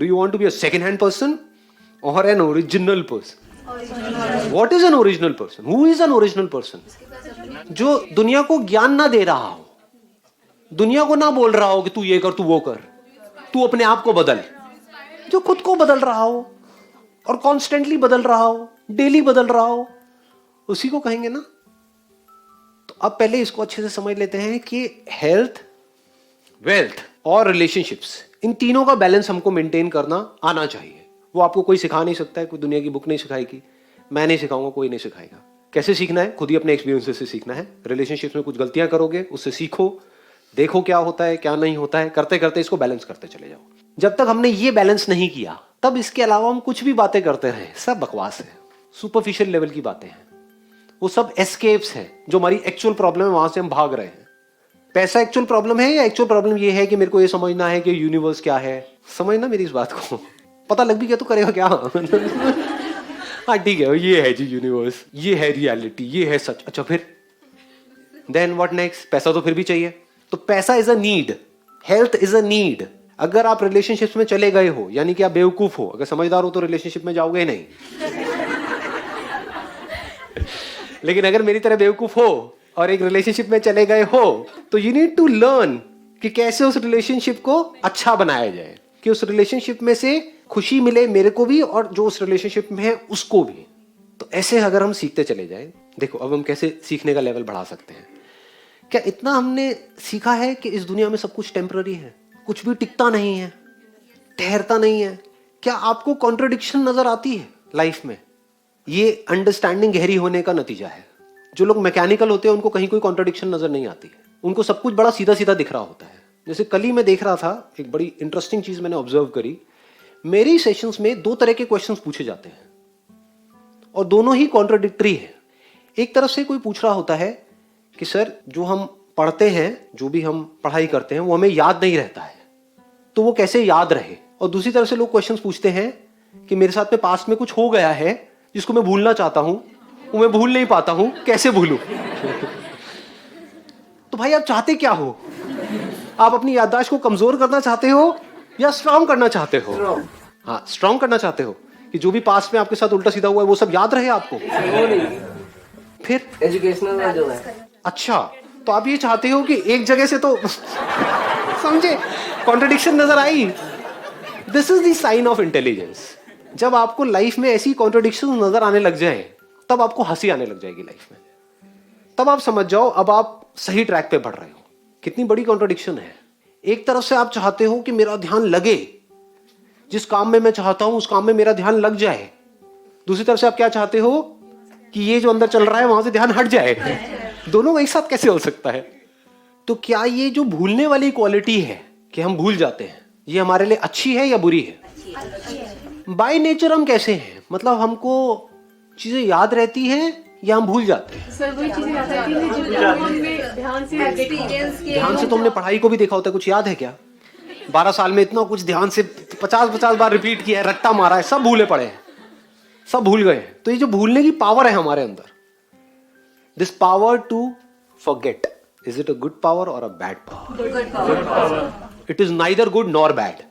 Do you want to be a second hand person or an original person? What is an original person? Who is an original person? जो दुनिया को ज्ञान ना दे रहा हो, दुनिया को ना बोल रहा हो कि तू ये कर, तू वो कर, तू अपने आप को बदल, जो खुद को बदल रहा हो और कॉन्स्टेंटली बदल रहा हो, डेली बदल रहा हो, उसी को कहेंगे ना। तो अब पहले इसको अच्छे से समझ लेते हैं कि हेल्थ, वेल्थ और रिलेशनशिप्स, इन तीनों का बैलेंस हमको मेंटेन करना आना चाहिए। वो आपको कोई सिखा नहीं सकता है, कोई दुनिया की बुक नहीं सिखाएगी, मैं नहीं सिखाऊंगा, कोई नहीं सिखाएगा। कैसे सीखना है? खुद ही अपने एक्सपीरियंसेस से सीखना है। रिलेशनशिप्स में कुछ गलतियां करोगे, उससे सीखो, देखो क्या होता है क्या नहीं होता है, करते करते इसको बैलेंस करते चले जाओ। जब तक हमने ये बैलेंस नहीं किया, तब इसके अलावा हम कुछ भी बातें करते रहे, सब बकवास है, सुपरफिशियल लेवल की बातें हैं, वो सब एस्केप्स हैं। जो हमारी एक्चुअल प्रॉब्लम है, वहां से हम भाग रहे हैं। पैसा एक्चुअल प्रॉब्लम है या एक्चुअल प्रॉब्लम ये है कि मेरे को ये समझना है कि यूनिवर्स क्या है? समझना मेरी इस बात को, पता लग भी गया तो करेगा क्या? हाँ ठीक है, ये है जी यूनिवर्स, ये है रियलिटी, ये है सच। अच्छा फिर देन व्हाट नेक्स्ट? पैसा तो फिर भी चाहिए। तो पैसा is a need, health is a need. अगर आप रिलेशनशिप्स में चले गए हो, यानी कि आप बेवकूफ हो। अगर समझदार हो तो रिलेशनशिप में जाओगे नहीं। लेकिन अगर मेरी तरह बेवकूफ हो और एक रिलेशनशिप में चले गए हो, तो यू नीड टू लर्न कि कैसे उस रिलेशनशिप को अच्छा बनाया जाए, कि उस रिलेशनशिप में से खुशी मिले मेरे को भी और जो उस रिलेशनशिप में है उसको भी। तो ऐसे अगर हम सीखते चले जाए, देखो अब हम कैसे सीखने का लेवल बढ़ा सकते हैं। क्या इतना हमने सीखा है कि इस दुनिया में सब कुछ टेम्पररी है, कुछ भी टिकता नहीं है, ठहरता नहीं है? क्या आपको कॉन्ट्रडिक्शन नजर आती है लाइफ में? ये अंडरस्टैंडिंग गहरी होने का नतीजा है। जो लोग मैकेनिकल होते हैं उनको कहीं कोई कॉन्ट्रडिक्शन नजर नहीं आती है, उनको सब कुछ बड़ा सीधा सीधा दिख रहा होता है। जैसे कल ही मैं देख रहा था, एक बड़ी इंटरेस्टिंग चीज मैंने ऑब्जर्व करी। मेरी सेशंस में दो तरह के क्वेश्चंस पूछे जाते हैं और दोनों ही कॉन्ट्रडिक्टरी है। एक तरफ से कोई पूछ रहा होता है कि सर जो हम पढ़ते हैं, जो भी हम पढ़ाई करते हैं वो हमें याद नहीं रहता है, तो वो कैसे याद रहे? और दूसरी तरफ से लोग क्वेश्चंस पूछते हैं कि मेरे साथ में पास्ट में कुछ हो गया है जिसको मैं भूलना चाहता हूं, वो मैं भूल नहीं पाता हूं, कैसे भूलूं? तो भाई आप चाहते क्या हो? आप अपनी याददाश्त को कमजोर करना चाहते हो या स्ट्रांग करना चाहते हो? हाँ, स्ट्रांग करना चाहते हो कि जो भी पास्ट में आपके साथ उल्टा सीधा हुआ है वो सब याद रहे आपको। फिर एजुकेशनल जो है। अच्छा, तो आप ये चाहते हो कि एक जगह से तो समझे कॉन्ट्रडिक्शन नजर आई। This is the sign of intelligence. जब आपको लाइफ में ऐसी कॉन्ट्रडिक्शन नजर आने लग जाए, तब आपको हंसी आने लग जाएगी लाइफ में। तब आप समझ जाओ अब आप सही ट्रैक पे बढ़ रहे हो। कितनी बड़ी कॉन्ट्रडिक्शन है। एक तरफ से आप चाहते हो कि मेरा ध्यान लगे, जिस काम में मैं चाहता हूं उस काम में मेरा ध्यान लग जाए। दूसरी तरफ से आप क्या चाहते हो कि ये जो अंदर चल रहा है वहां से ध्यान हट जाए। दोनों एक साथ कैसे हो सकता है? तो क्या ये जो भूलने वाली क्वालिटी है कि हम भूल जाते हैं, ये हमारे लिए अच्छी है या बुरी है? बाय नेचर हम कैसे हैं? मतलब हमको चीजें याद रहती हैं या हम भूल जाते हैं? सर वही चीजें याद रहती हैं जो हमने ध्यान से तो हमने पढ़ाई को भी देखा होता है। कुछ याद है क्या? 12 साल में इतना कुछ ध्यान से 50-50 बार रिपीट किया है, रट्टा मारा है, सब भूले पड़े हैं, सब भूल गए हैं। तो ये जो भूलने की पावर है हमारे अंदर, this power to forget, is it a good power और a bad power? It is neither good nor bad.